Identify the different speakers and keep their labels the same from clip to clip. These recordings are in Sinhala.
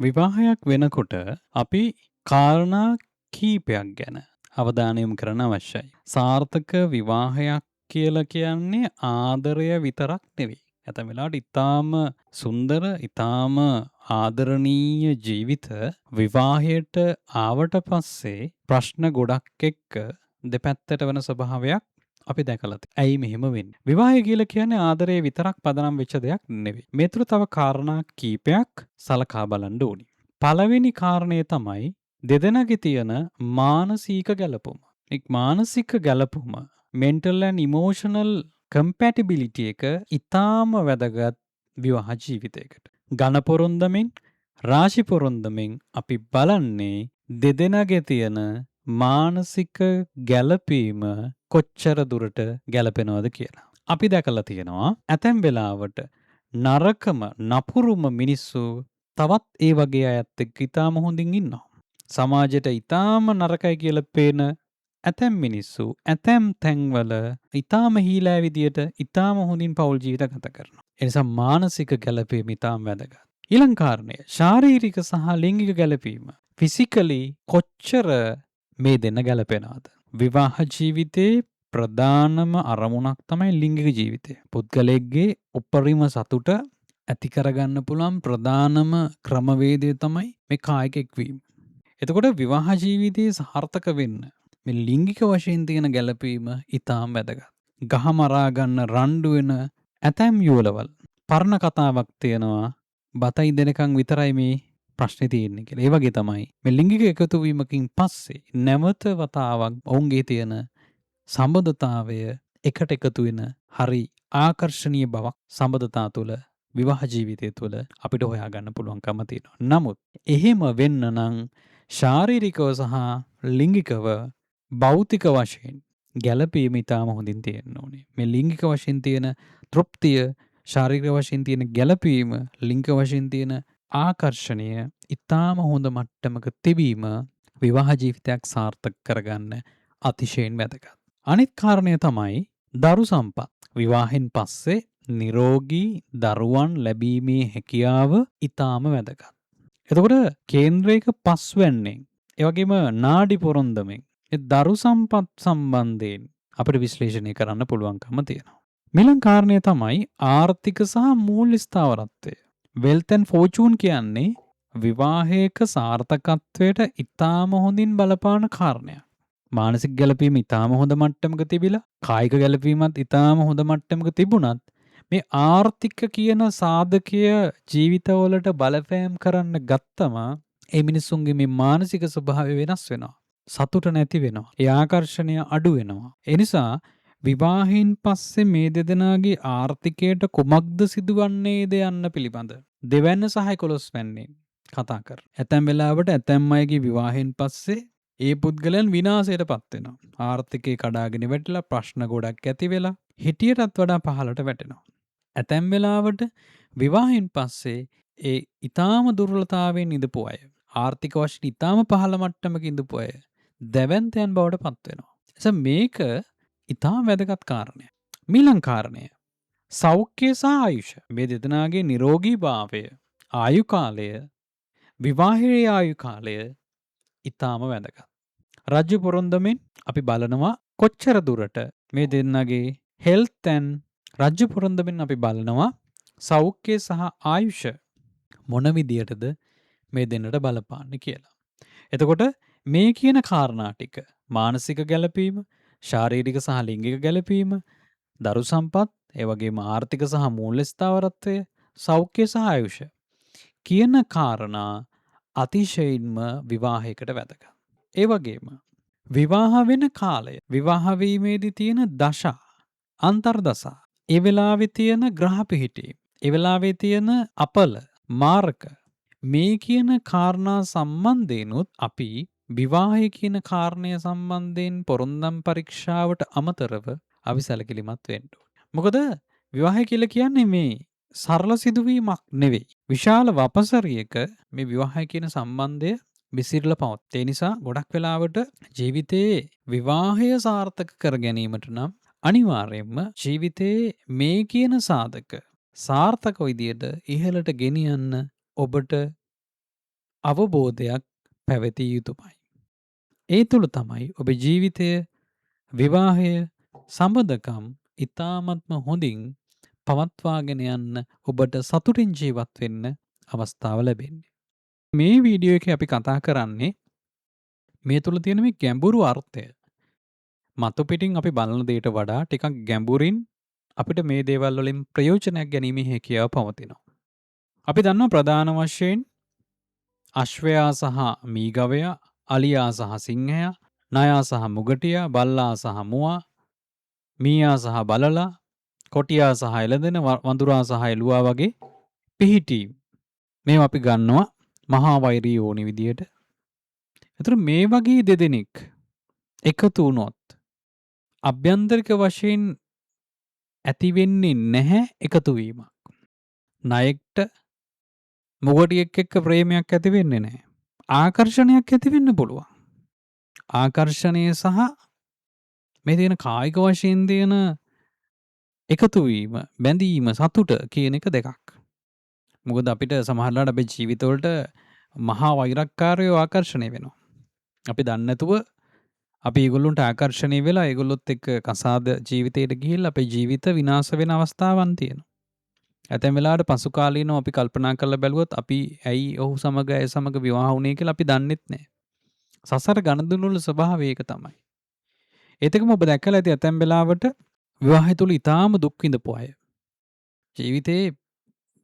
Speaker 1: විවාහයක් වෙනකොට අපි කාරණා කීපයක් ගැන අවධානය යොමු කරන්න අවශ්‍යයි. සාර්ථක විවාහයක් කියලා කියන්නේ ආදරය විතරක් නෙවෙයි. ඇතැම් වෙලාවට ඊටාම සුන්දර, ඊටාම ආදරණීය ජීවිත විවාහයට ආවට පස්සේ ප්‍රශ්න ගොඩක් එක්ක දෙපැත්තට වෙන ස්වභාවයක් අපි දැකලා තියෙනවා. ඇයි මෙහෙම වෙන්නේ? විවාහය කියලා කියන්නේ ආදරය විතරක් පදනම් වෙච්ච දෙයක් නෙවෙයි. මේ තුල තව කාරණා කීපයක් සලකා බලන්න ඕනි. පළවෙනි කාරණය තමයි දෙදෙනාගේ තියෙන මානසික ගැළපුම. මානසික ගැළපුම mental and emotional compatibility එක ඊටාම වැදගත් විවාහ ජීවිතයකට. ඝන පොරොන්දමින් රාශි පොරොන්දමින් අපි බලන්නේ දෙදෙනාගේ තියෙන මානසික ගැළපීම කොච්චර දුරට ගැලපෙනවද කියලා. අපි දැකලා තියෙනවා ඇතැම් වෙලාවට නරකම නපුරුම මිනිස්සු තවත් ඒ වගේ අයත් එක්ක ඉතාම හොඳින් ඉන්නවා. සමාජයට ඉතාම නරකයි කියලා පේන ඇතැම් මිනිස්සු ඇතැම් තැන්වල ඉතාම හීලෑ විදියට ඉතාම හොඳින් පෞල් ජීවිත ගත කරනවා. ඒ නිසා මානසික ගැලපීම ඉතාම වැදගත්. ඊළඟ කාරණය ශාරීරික සහ ලිංගික ගැලපීම. ෆිසිකලි කොච්චර මේ දෙන්න ගැලපෙනවද? විවාහ ජීවිතේ ප්‍රධානම අරමුණක් තමයි ලිංගික ජීවිතය. පුද්ගලයෙක්ගේ උපරිම සතුට ඇති කරගන්න පුළුවන් ප්‍රධානම ක්‍රමවේදය තමයි මේ කායික එක්වීම. එතකොට විවාහ ජීවිතයේ සාර්ථක වෙන්න මේ ලිංගික වශයෙන් තියෙන ගැළපීම ඉතාම වැදගත්. ගහ මරා ගන්න රණ්ඩු වෙන ඇතැම් යුවලවල් පරණ කතාවක් තියෙනවා. බතයි දෙනකන් විතරයි මේ ප්‍රශ්නේ තියෙන්නේ කියලා. ඒ වගේ තමයි මේ ලිංගික එකතු වීමකින් පස්සේ නැවත වතාවක් ඔවුන්ගේ තියෙන සම්බන්ධතාවය එකට එකතු වෙන හරි ආකර්ශනීය බවක් සම්බන්ධතා තුළ විවාහ ජීවිතය තුළ අපිට හොයාගන්න පුළුවන්කම තියෙනවා. නමුත් එහෙම වෙන්න නම් ශාරීරිකව සහ ලිංගිකව භෞතික වශයෙන් ගැළපීම ඉතාම හොඳින් තියෙන්න ඕනේ. මේ ලිංගික වශයෙන් තියෙන තෘප්තිය, ශාරීරික වශයෙන් තියෙන ගැළපීම, ලිංගික වශයෙන් තියෙන ආකර්ෂණය ඉතාම හොඳ මට්ටමක තිබීම විවාහ ජීවිතයක් සාර්ථක කරගන්න අතිශයින් වැදගත්. අනිත් කාරණය තමයි දරු සම්පත්. විවාහෙන් පස්සේ නිරෝගී දරුවන් ලැබීමේ හැකියාව ඉතාම වැදගත්. එතකොට කේන්ද්‍රයක පස්වැන්නේ ඒ වගේම නාඩි පොරොන්දමෙන් ඒ දරු සම්පත් සම්බන්ධයෙන් අපිට විශ්ලේෂණය කරන්න පුළුවන්කම තියෙනවා. ඊළඟ කාරණය තමයි ආර්ථික සහ මූල්‍ය ස්ථාවරත්වය. wealth and fortune කියන්නේ විවාහයක සාර්ථකත්වයට ඉතාම හොඳින් බලපාන කාරණයක්. මානසික ගැළපීම ඉතාම හොඳ මට්ටමක තිබිලා කායික ගැළපීමත් ඉතාම හොඳ මට්ටමක තිබුණත් මේ ආර්ථික කියන සාධකය ජීවිතවලට බලපෑම් කරන්න ගත්තම ඒ මිනිස්සුන්ගේ මේ මානසික ස්වභාවය වෙනස් වෙනවා. සතුට නැති වෙනවා. ඒ ආකර්ෂණය අඩු වෙනවා. ඒ නිසා විවාහයෙන් පස්සේ මේ දෙදෙනාගේ ආර්ථිකයට කුමක්ද සිදුවන්නේද යන්න පිළිබඳ දෙවැන්න සහ 11 වැන්නේ කතා කර. ඇතැම් වෙලාවට ඇතැම් අයගේ විවාහයෙන් පස්සේ ඒ පුද්ගලයන් විනාශයට පත් වෙනවා. ආර්ථිකේ කඩාගෙන වැටිලා ප්‍රශ්න ගොඩක් ඇති වෙලා හිටියටත් වඩා පහළට වැටෙනවා. ඇතැම් වෙලාවට විවාහයෙන් පස්සේ ඒ ඊටාම දුර්වලතාවයෙන් ඉඳපු අය ආර්ථික වශයෙන් ඊටාම පහළ මට්ටමක ඉඳපු අය දැවැන්තයන් බවට පත් වෙනවා. එතකොට මේක ඊටාම වැදගත් කාරණයක්. ඊළඟ කාරණය සෞඛ්‍ය සහ ආයුෂ. මේ දෙදෙනාගේ නිරෝගීභාවය, ආයු කාලය, විවාහයේ ආයු කාලය ඊටාම වැදගත්. රාජ්‍ය පොරොන්දමෙන් අපි බලනවා කොච්චර දුරට මේ දෙන්නගේ හෙල්ත් ඇන් රාජ්‍ය පොරොන්දමෙන් අපි බලනවා සෞඛ්‍ය සහ ආයුෂ මොන විදියටද මේ දෙන්නට බලපාන්නේ කියලා. එතකොට මේ කියන කාරණා ටික මානසික ගැළපීම, ශාරීරික සහ ලිංගික ගැළපීම, දරු සම්පත්, ඒ වගේම ආර්ථික සහ මූල්‍ය ස්ථාවරත්වය, සෞඛ්‍ය සහ ආයුෂ කියන කාරණා අතිශයින්ම විවාහයකට වැදගත්. ඒ වගේම විවාහ වෙන කාලය, විවාහ වීමේදී තියෙන දශා, අන්තර්දශා, ඒ වෙලාවේ තියෙන ග්‍රහ පිහිටීම්, ඒ වෙලාවේ තියෙන අපල, මාරක මේ කියන කාරණා සම්බන්ධයෙන්ුත් අපි විවාහය කියන කාරණය සම්බන්ධයෙන් පොරොන්දම් පරීක්ෂාවට අමතරව අපි සැලකිලිමත් වෙන්න ඕනේ. මොකද විවාහය කියලා කියන්නේ මේ සරල සිදුවීමක් නෙවෙයි. විශාල වපසරියක මේ විවාහය කියන සම්බන්ධය විසිරලා පවත්. ඒ නිසා ගොඩක් වෙලාවට ජීවිතයේ විවාහය සාර්ථක කර ගැනීමට නම් අනිවාර්යයෙන්ම ජීවිතයේ මේ කියන සාධක සාර්ථක විදියට ඉහළට ගෙනියන්න ඔබට අවබෝධයක් පැවතිය යුතුමයි. ඒ තුළ තමයි ඔබේ ජීවිතය, විවාහය, සබඳකම් ඉතාමත්ම හොඳින් පවත්වාගෙන යන්න ඔබට සතුටින් ජීවත් වෙන්න අවස්ථාව ලැබෙන්නේ. මේ වීඩියෝ එකේ අපි කතා කරන්නේ මේ තුළ තියෙන මේ ගැඹුරු අර්ථය. මතු පිටින් අපි බලන දෙයට වඩා ටිකක් ගැඹුරින් අපිට මේ දේවල් වලින් ප්‍රයෝජනයක් ගැනීමේ හැකියාව පවතිනවා. අපි දන්නවා ප්‍රධාන වශයෙන් අශ්වයා සහ මීගවයා, අලියා සහ සිංහයා, නයා සහ මුගටියා, බල්ලා සහ මුවා, මීයා සහ බළලා, කොටියා සහ එළදෙන, වඳුරා සහ එළුවා වගේ පිහිටීම්. මේවා අපි ගන්නවා මහා වෛරී ඕනි විදියට. එතකොට මේ වගේ දෙදෙනෙක් එකතු වුණොත් අභ්‍යන්තරික වශයෙන් ඇති වෙන්නේ නැහැ එකතු වීමක්. ණයෙක්ට මුගටියෙක් එක්ක ප්‍රේමයක් ඇති වෙන්නේ නැහැ. ආකර්ෂණයක් ඇති වෙන්න පුළුවන්. ආකර්ෂණය සහ මේ තියෙන කායික වශයෙන් තියෙන එකතු වීම, බැඳීම, සතුට කියන එක දෙකක්. මොකද අපිට සමහරවිට අපේ ජීවිතවලට මහා වෛරක්කාරයෝ ආකර්ෂණය වෙනවා. අපි දන්නේ නැතුව අපි ඒගොල්ලන්ට ආකර්ෂණය වෙලා ඒගොල්ලොත් එක්ක කසාද ජීවිතයට ගිහිල්ලා අපේ ජීවිත විනාශ වෙන අවස්ථාවන් තියෙනවා. ඇතැම් වෙලාවට පසු කාලීනව අපි කල්පනා කරලා බැලුවොත් අපි ඇයි ඔහු සමග ඇය සමග විවාහ වුණේ කියලා අපි දන්නෙත් නැහැ. සසර ගනුදෙනු වල ස්වභාවය ඒක තමයි. ඒතකම ඔබ දැකලා ඇති ඇතැම් වෙලාවට විවාහය තුල ඊටාම දුක් විඳපු අය. ජීවිතේ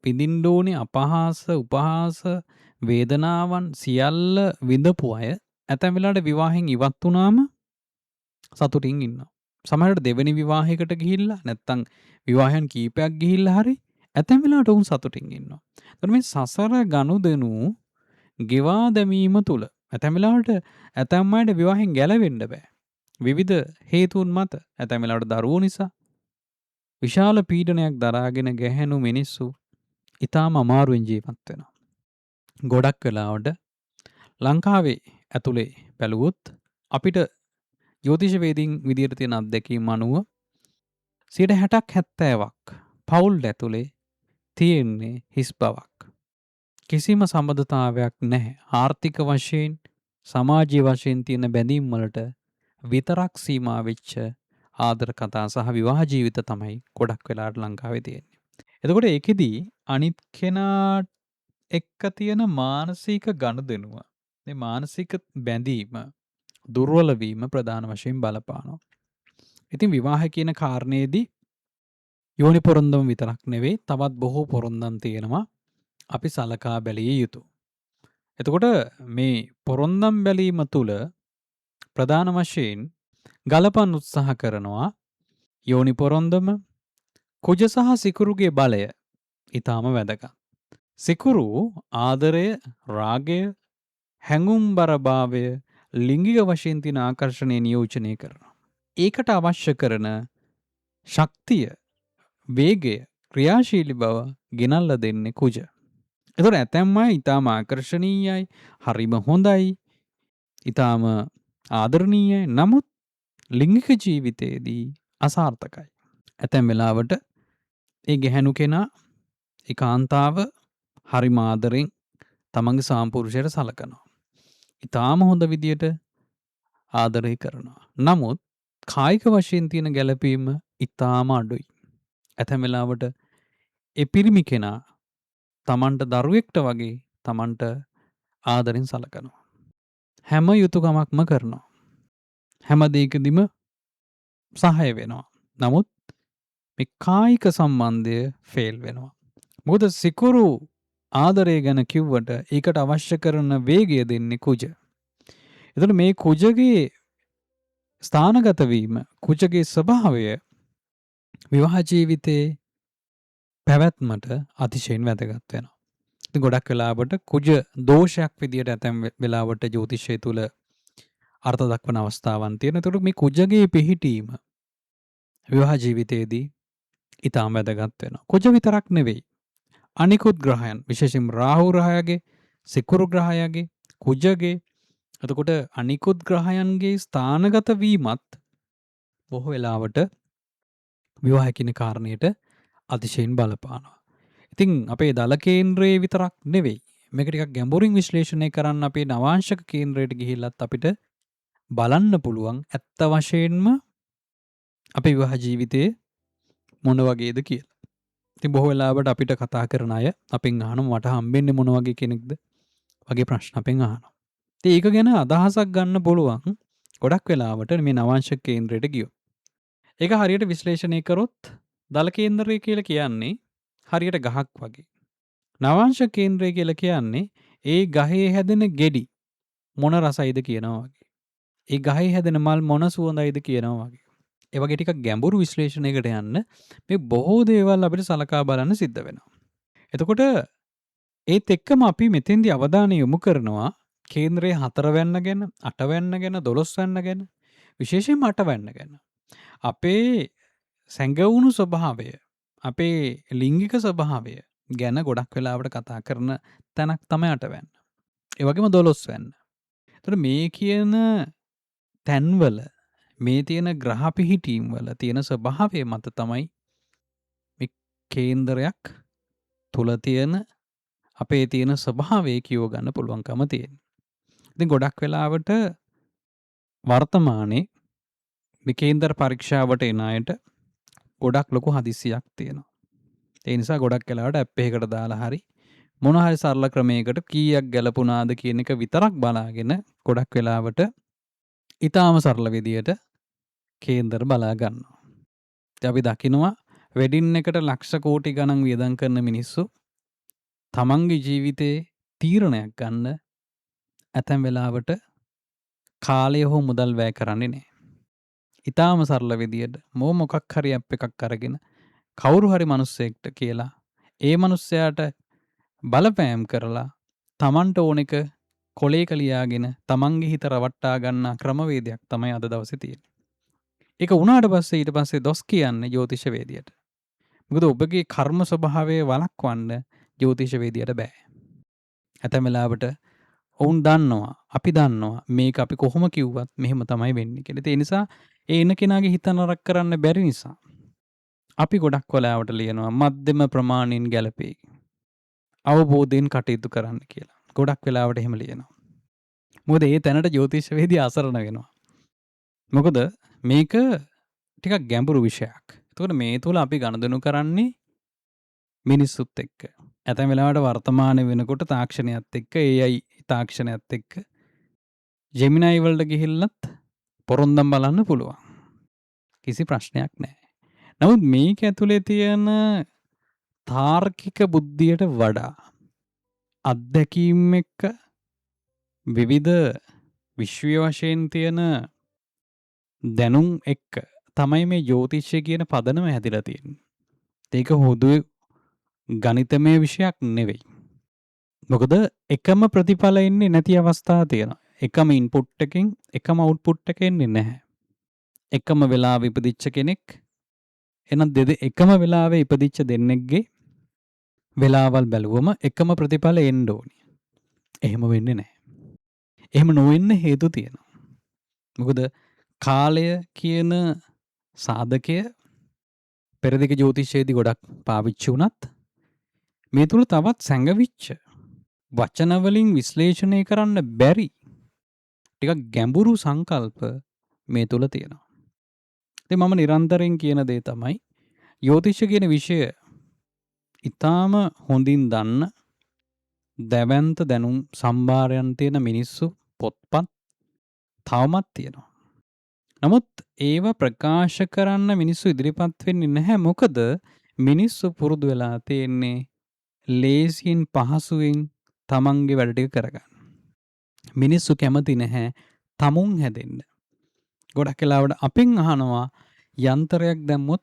Speaker 1: විඳින්න ඕනේ අපහාස, උපහාස, වේදනාවන් සියල්ල විඳපු අය ඇතැම් වෙලාවට විවාහෙන් ඉවත් වුණාම සතුටින් ඉන්නවා. සමහරවිට දෙවෙනි විවාහයකට ගිහිල්ලා නැත්තම් විවාහයන් කීපයක් ගිහිල්ලා හරි ඇතැම් වෙලාවට ඔවුන් සතුටින් ඉන්නවා. එතකොට මේ සසර ගනුදෙනු ගෙවා දැමීම තුල ඇතැම් වෙලාවට ඇතැම් අයට විවාහෙන් ගැලවෙන්න බෑ. විවිධ හේතුන් මත ඇතැම් වෙලාවට දරුවෝ නිසා විශාල පීඩනයක් දරාගෙන ගැහැණු මිනිස්සු ඊටාම අමාරුවෙන් ජීවත් වෙනවා. ගොඩක් වෙලාවට ලංකාවේ ඇතුලේ බැලුවොත් අපිට ජ්‍යොතිෂ වේදීන් විදියට තියෙන අත්දැකීම් අනුව 60ක් 70ක් පවුල් ඇතුලේ තියෙන්නේ හිස් බවක්. කිසිම සම්බන්ධතාවයක් නැහැ. ආර්ථික වශයෙන්, සමාජීය වශයෙන් තියෙන බැඳීම් වලට විතරක් සීමා වෙච්ච ආදර කතා සහ විවාහ ජීවිත තමයි ගොඩක් වෙලාවට ලංකාවේ තියෙන්නේ. එතකොට ඒකෙදි අනිත් කෙනා එක්ක තියෙන මානසික ගනුදෙනුව, මේ මානසික බැඳීම දුර්වල වීම ප්‍රධාන වශයෙන් බලපානවා. ඉතින් විවාහ කියන කාරණේදී යෝනි පොරොන්දම විතරක් නෙවෙයි තවත් බොහෝ පොරොන්දම් තියෙනවා අපි සලකා බැලිය යුතු. එතකොට මේ පොරොන්දම් බැලීම තුළ ප්‍රධාන වශයෙන් ගලපන්න උත්සාහ කරනවා යෝනි පොරොන්දම, කුජ සහ සිකුරුගේ බලය ඊටාම වැදගත්. සිකුරු ආදරය, රාගය, හැඟුම්බරභාවය, ලිංගික වශයෙන් තියෙන ආකර්ෂණය නියෝජනය කරනවා. ඒකට අවශ්‍ය කරන ශක්තිය, වේගය, ක්‍රියාශීලී බව ගෙනල්ලා දෙන්නේ කුජ. එතකොට ඇතැම් අය ඊටාම ආකර්ෂණීයයි, හරිම හොඳයි, ඊටාම ආදරණීයයි. නමුත් ලිංගික ජීවිතයේදී අසාර්ථකයි. ඇතැම් වෙලාවට ඒ ගැහැණු කෙනා ඒ කාන්තාව හරිම ආදරෙන් තමන්ගේ සාම්පුරුෂයට සලකනවා. ඊටාම හොඳ විදියට ආදරය කරනවා. නමුත් කායික වශයෙන් තියෙන ගැළපීම ඊටාම අඩුයි. ඇතැම් වෙලාවට ඒ පිරිමි කෙනා තමන්ට දරුවෙක්ට වගේ තමන්ට ආදරෙන් සලකනවා. හැම යුතුයකමක්ම කරනවා. හැම දෙයකදීම සහාය වෙනවා. නමුත් මේ කායික සම්බන්ධය ෆේල් වෙනවා. මොකද සිකුරු ආදරය ගැන කිව්වට ඒකට අවශ්‍ය කරන වේගය දෙන්නේ කුජ. එතකොට මේ කුජගේ ස්ථානගත වීම, කුජගේ ස්වභාවය විවාහ ජීවිතේ පැවැත්මට අතිශයින් වැදගත් වෙනවා. ඉතින් ගොඩක් වෙලාවට කුජ දෝෂයක් විදියට ඇතැම් වෙලාවට ජ්‍යොතිෂය තුල අර්ථ දක්වන අවස්ථාවන් තියෙනවා. එතකොට මේ කුජගේ පිහිටීම විවාහ ජීවිතයේදී ඊටාම වැදගත් වෙනවා. කුජ විතරක් නෙවෙයි. අනිකුත් ග්‍රහයන් විශේෂයෙන්ම රාහු ග්‍රහයාගේ, සිකුරු ග්‍රහයාගේ, කුජගේ, එතකොට අනිකුත් ග්‍රහයන්ගේ ස්ථානගත වීමත් බොහෝ වෙලාවට විවාහ කියන කාරණයට අතිශයින් බලපානවා. ඉතින් අපේ දල කේන්ද්‍රයේ විතරක් නෙවෙයි මේක ටිකක් ගැඹුරින් විශ්ලේෂණය කරන්න අපේ නවාංශක කේන්ද්‍රයට ගිහිල්ලත් අපිට බලන්න පුළුවන් ඇත්ත වශයෙන්ම අපේ විවාහ ජීවිතයේ මොන වගේද කියලා. ඉතින් බොහෝ වෙලාවට අපිට කතා කරන අය අපෙන් අහනවා මට හම්බෙන්නේ මොන වගේ කෙනෙක්ද වගේ ප්‍රශ්න අපෙන් අහනවා. ඉතින් ඒක ගැන අදහසක් ගන්න පුළුවන් ගොඩක් වෙලාවට මේ නවාංශක කේන්ද්‍රයට ගියොත්. ඒක හරියට විශ්ලේෂණය කරොත් දල කේන්ද්‍රය කියලා කියන්නේ හරියට ගහක් වගේ. නවාංශක කේන්ද්‍රය කියලා කියන්නේ ඒ ගහේ හැදෙන ගෙඩි මොන රසයිද කියනවා වගේ. ඒ ගහේ හැදෙන මල් මොන සුවඳයිද කියනවා වගේ. ඒ වගේ ටිකක් ගැඹුරු විශ්ලේෂණයකට යන්න මේ බොහෝ දේවල් අපිට සලකා බලන්න සිද්ධ වෙනවා. එතකොට ඒත් එක්කම අපි මෙතෙන්දී අවධානය යොමු කරනවා කේන්ද්‍රයේ 4 වැන්න ගැන, 8 වැන්න ගැන, 12 වැන්න ගැන, විශේෂයෙන්ම 8 වැන්න ගැන. අපේ සැඟවුණු ස්වභාවය, අපේ ලිංගික ස්වභාවය ගැන ගොඩක් වෙලාවට කතා කරන තැනක් තමයි 8 වැන්න. ඒ වගේම 12 වැන්න. එතකොට මේ කියන තැන්වල මේ තියෙන ග්‍රහ පිහිටීම් වල තියෙන ස්වභාවය මත තමයි මේ කේන්දරයක් තුල තියෙන අපේ තියෙන ස්වභාවය කියව ගන්න පුළුවන්කම තියෙන්නේ. ඉතින් ගොඩක් වෙලාවට වර්තමානයේ මේ කේන්දර පරීක්ෂාවට එන අයට ගොඩක් ලොකු හදිස්සියක් තියෙනවා. ඒ නිසා ගොඩක් වෙලාවට ඇප් එකකට දාලා හරි මොන හරි සරල ක්‍රමයකට කීයක් ගැලපුණාද කියන එක විතරක් බලාගෙන ගොඩක් වෙලාවට ඊටාම සරල විදියට කේන්දර බලා ගන්නවා. ඉතින් අපි දකිනවා වෙඩින් එකට ලක්ෂ කෝටි ගණන් වියදම් කරන මිනිස්සු තමන්ගේ ජීවිතේ තීරණයක් ගන්න ඇතැම් වෙලාවට කාලය හෝ මුදල් වැය කරන්නේ නැහැ. ඊටාම සරල විදියට මොකක් හරි ඇප් එකක් අරගෙන කවුරු හරි මිනිස්සෙක්ට කියලා ඒ මිනිස්සයාට බලපෑම් කරලා තමන්ට ඕන එක කොලේක ලියාගෙන තමන්ගේ හිත රවට්ටා ගන්න ක්‍රමවේදයක් තමයි අද දවසේ තියෙන්නේ. ඒක වුණාට පස්සේ ඊට පස්සේ දොස් කියන්නේ ජ්‍යොතිෂ වේදියට. මොකද ඔබගේ කර්ම ස්වභාවය වළක්වන්න ජ්‍යොතිෂ වේදියට බෑ. ඇතැම් වෙලාවට ඔවුන් දන්නවා, අපි දන්නවා මේක අපි කොහොම කිව්වත් මෙහෙම තමයි වෙන්නේ කියලා. ඒ නිසා ඒ එන කෙනාගේ හිත නරක කරන්න බැරි නිසා අපි ගොඩක් වෙලාවට ලියනවා මධ්‍යම ප්‍රමාණයෙන් ගැලපේ. අවබෝධයෙන් කටයුතු කරන්න කියලා. ගොඩක් වෙලාවට එහෙම ලියනවා. මොකද ඒ තැනට ජ්‍යොතිෂ වේදිය අසරණ වෙනවා. මොකද මේක ටිකක් ගැඹුරු විෂයක්. එතකොට මේ තුල අපි ගනුදෙනු කරන්නේ මිනිස්සුත් එක්ක. ඇතැම් වෙලාවට වර්තමාන වෙනකොට තාක්ෂණයත් එක්ක AI තාක්ෂණයත් එක්ක ජෙමිනයි වලට ගිහිල්ලත් පොරොන්දම් බලන්න පුළුවන්. කිසි ප්‍රශ්නයක් නැහැ. නමුත් මේක ඇතුලේ තියෙන තාර්කික බුද්ධියට වඩා අත්දැකීම් එක්ක විවිධ විශ්වීය වශයෙන් තියෙන දැනුම් එක්ක තමයි මේ ජ්‍යොතිෂය කියන පදනම හැදිලා තියෙන්නේ. ඒක හොදු ගණිතමය විෂයක් නෙවෙයි. මොකද එකම ප්‍රතිඵල එන්නේ නැති අවස්ථා තියෙනවා. එකම ඉන්පුට් එකකින් එකම අවුට්පුට් එක එන්නේ නැහැ. එකම වෙලාවෙ ඉපදිච්ච කෙනෙක් එහෙනම් එකම වෙලාවෙ ඉපදිච්ච දෙන්නෙක්ගේ වෙලාවල් බැලුවම එකම ප්‍රතිඵල එන්න ඕනි. එහෙම වෙන්නේ නැහැ. එහෙම නොවෙන්න හේතු තියෙනවා. මොකද කාලය කියන සාධකය පෙරදිග ජ්‍යොතිෂයේදී ගොඩක් පාවිච්චි වුණත් මේ තුල තවත් සැඟවිච්ච වචන වලින් විශ්ලේෂණය කරන්න බැරි ටිකක් ගැඹුරු සංකල්ප මේ තුල තියෙනවා. ඉතින් මම නිරන්තරයෙන් කියන දේ තමයි ජ්‍යොතිෂ කියන විෂය ඊටාම හොඳින් දන්න දැවැන්ත දැනුම් සම්භාරයන් තියෙන මිනිස්සු පොත්පත් තවමත් තියෙනවා. නමුත් ඒව ප්‍රකාශ කරන්න මිනිස්සු ඉදිරිපත් වෙන්නේ නැහැ. මොකද මිනිස්සු පුරුදු වෙලා තියෙන්නේ ලේසියෙන් පහසුවෙන් තමන්ගේ වැඩ ටික කරගන්න. මිනිස්සු කැමති නැහැ තමුන් හැදෙන්න. ගොඩක් වෙලාවට අපෙන් අහනවා යන්ත්‍රයක් දැම්මොත්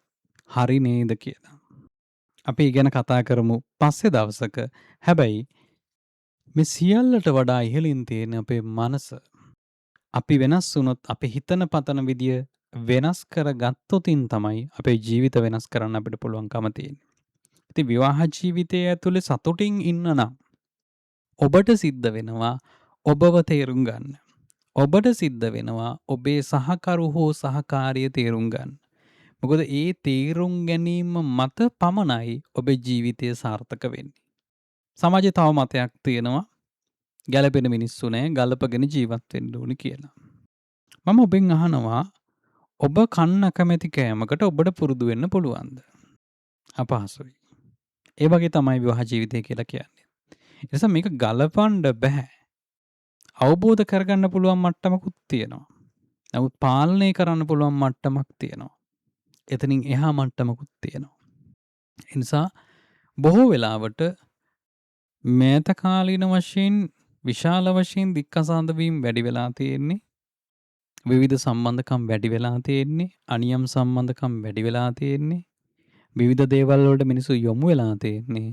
Speaker 1: හරි නේද කියලා. අපි ගැන කතා කරමු පස්සේ දවසක. හැබැයි මේ සියල්ලට වඩා ඉහළින් තියෙන අපේ මනස. අපි වෙනස් වුණොත් අපි හිතන පතන විදිය වෙනස් කරගත්තොතින් තමයි අපේ ජීවිත වෙනස් කරන්න අපිට පුළුවන්කම තියෙන්නේ. ඉතින් විවාහ ජීවිතය ඇතුලේ සතුටින් ඉන්න නම් ඔබට සිද්ධ වෙනවා ඔබව තේරුම් ගන්න. ඔබට සිද්ධ වෙනවා ඔබේ සහකරු හෝ සහකාරිය තේරුම් ගන්න. මොකද ඒ තේරුම් ගැනීම මත පමණයි ඔබේ ජීවිතය සාර්ථක වෙන්නේ. සමාජයේ තව මතයක් තියෙනවා ගැළපෙන මිනිස්සු නෑ ගලපගෙන ජීවත් වෙන්න ඕනි කියලා. මම ඔබෙන් අහනවා ඔබ කන්න අකමැති කෑමකට ඔබට පුරුදු වෙන්න පුළුවන්ද? අපහසුයි. ඒ වගේ තමයි විවාහ ජීවිතය කියලා කියන්නේ. ඒ නිසා මේක ගලපන්න බෑ. අවබෝධ කරගන්න පුළුවන් මට්ටමකුත් තියෙනවා. නමුත් පාලනය කරන්න පුළුවන් මට්ටමක් තියෙනවා. එතනින් එහා මට්ටමකුත් තියෙනවා. ඒ නිසා බොහෝ වෙලාවට මෑත කාලීන වශයෙන් විශාල වශයෙන් දික්කසාද වීම වැඩි වෙලා තියෙන්නේ. විවිධ සම්බන්ධකම් වැඩි වෙලා තියෙන්නේ. අනියම් සම්බන්ධකම් වැඩි වෙලා තියෙන්නේ. විවිධ දේවල් වලට මිනිස්සු යොමු වෙලා තියෙන්නේ.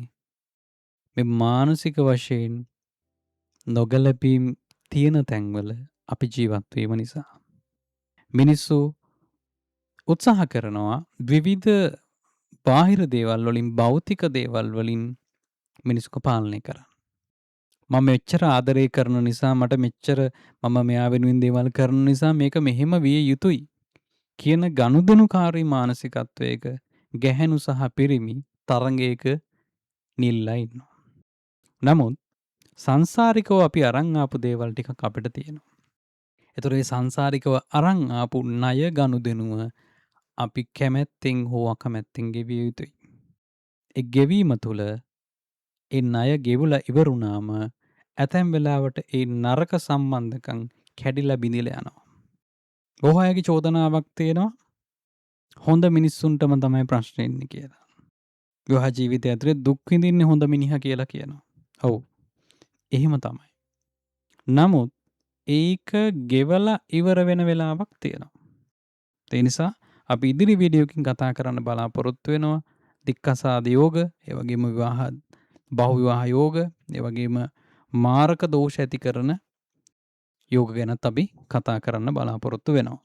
Speaker 1: මේ මානසික වශයෙන් නොගැලපීම් තියෙන තැන්වල අපි ජීවත් වීම නිසා. මිනිස්සු උත්සාහ කරනවා විවිධ බාහිර දේවල් වලින් භෞතික දේවල් වලින් මිනිස්සුක පාලනය කරන්න. මම මෙච්චර ආදරය කරන නිසා මට මෙච්චර මම මෙයා වෙනුවෙන් දේවල් කරන නිසා මේක මෙහෙම විය යුතුයි කියන ගනුදෙනුකාරී මානසිකත්වයක ගැහැණු සහ පිරිමි තරඟයක නිල්ලා ඉන්නවා. නමුත් සංසාරිකව අපි අරන් ආපු දේවල් ටිකක් අපිට තියෙනවා. ඒතර ඒ සංසාරිකව අරන් ආපු ණය ගනුදෙනුව අපි කැමැත්තෙන් හෝ අකමැත්තෙන් ගෙවිය යුතුයි. ඒ ගෙවීම තුළ ඒ ණය ගෙවුලා ඉවරුනාම ඇතැම් වෙලාවට ඒ නරක සම්බන්ධකම් කැඩිලා බිඳිලා යනවා. බොහෝ අයගේ චෝදනාවක් තියෙනවා හොඳ මිනිස්සුන්ටම තමයි ප්‍රශ්නේ ඉන්නේ කියලා. විවාහ ජීවිතය ඇතුලේ දුක් විඳින්නේ හොඳ මිනිහා කියලා කියනවා. ඔව්. එහෙම තමයි. නමුත් ඒක ගෙවලා ඉවර වෙන වෙලාවක් තියෙනවා. ඒ නිසා අපි ඉදිරි වීඩියෝකින් කතා කරන්න බලාපොරොත්තු වෙනවා දික්කසාද යෝග, ඒ වගේම බහු විවාහ යෝග, ඒ වගේම මාරක දෝෂ ඇති කරන යෝග ගැනත් අපි කතා කරන්න බලාපොරොත්තු වෙනවා.